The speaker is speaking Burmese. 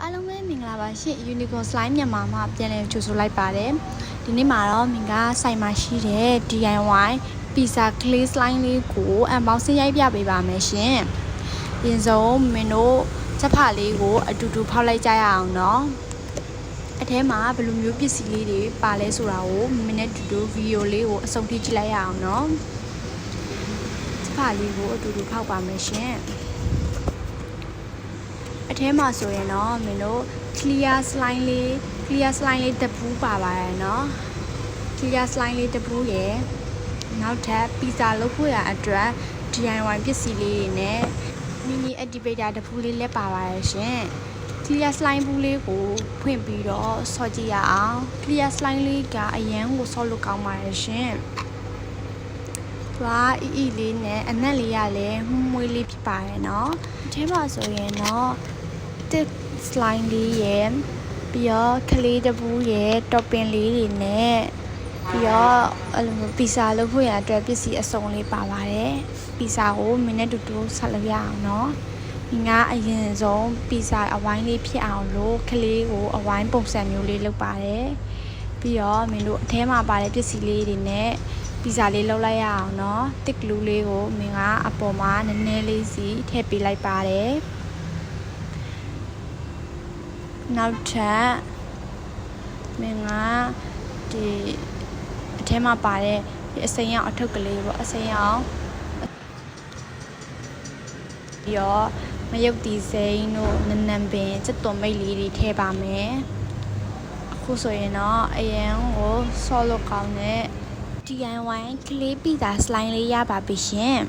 အားလုံးပဲမင်္ဂလာပါရှင် Unicorn Slime မြန်မာမှာပြန်လည်ကြိုဆိုလိုက်ပါတယ်ဒီနေ့မှာတော့မင်္ဂလာဆိုင်မှာရှိတဲ့ DIY pizza clay slime လေးကို unboxing ရိုက်ပြပေးပါမယ်ရှင်အရင်ဆုံးမင်းတို့ချက်ဖလေးကိုအတူတူဖောက်လိုက်ကြရအောင်เนาะအထဲမှာဘယ်လိုမျိုးပစ္စည်းလေးတွေပါလဲဆိုတာကိုမင်းနဲ့တူတူဗီဒီယိုလေးကိုအဆုံးထိကြည့်လိုက်ရအောင်เนาะချက်ဖလေးကိုအတူတူဖောက်ပါမယ်ရှင်အထဲမှာဆိုရင်တော့မင်းတို့ clear slime လေးတစ်ပူးပါပါတယ်เนาะ clear slime လေးတစ်ပူးရယ်နောက်ထပ် pizza လုပ်ဖို့ရအတွက် DIY ပစ္စည်းလေးတွေနဲ့ mini activator တစ်ပူးလေးလည်းပါပါတယ်ရှင် clear slime ပူးလေးကိုဖွင့်ပြီးတော့ဆော့ကြည့်ရအောင် clear slime လေးကအရန်ကိုဆော့လို့ကောင်းပါတယ်ရှင်သွားအီလေးနဲ့အနက်လေးရလည်းမွေးလေးဖြစ်ပါတယ်เนาะအထဲမှာဆိုရင်တော့တစ် slime လေးရယ်ပြီးတော့ကလေးတပူးရယ် topping လေးတွေနဲ့ပြီးတော့အဲ့လိုမျိုး pizza လုပ်ဖို့ရအတွက်ပစ္စည်းအစုံလေးပါပါတယ် pizza ကိုမင်းနဲ့တူတူဆက်လုပ်ရအောင်เนาะဒီကအရင်ဆုံး pizza အဝိုင်းလေးဖြစ်အောင်လို့ကလေးကိုအဝိုင်းပုံစံမျိုးလေးလုပ်ပါတယ်ပြီးတော့မင်းတို့အထဲမှာပါတဲ့ပစ္စည်းလေးတွေနဲ့pizza လေးလုပ်လိုက်ရအောင်เนาะတစ်ကလူးလေးကိုမင်းကအပေါ်မှာနည်းနည်းလေးစီထည့်ပေးလိုက်ပါတယ်နောက်ထပ်မင်းကဒီအထဲမှာပါတဲ့အစိမ်းရောင်အထုပ်ကလေးပေါ့အစိမ်းရောင်ပြီးတော့မယုတ်တီစိမ်းတို့နံပင်စက်သွန်မိတ်လေးတွေထည့်ပါမယ်အခုဆိုရင်တော့အရန်ကိုဆော့လို့ကောင်းတဲ့ DIY clay pizza slime လေးရပါပြီရှင်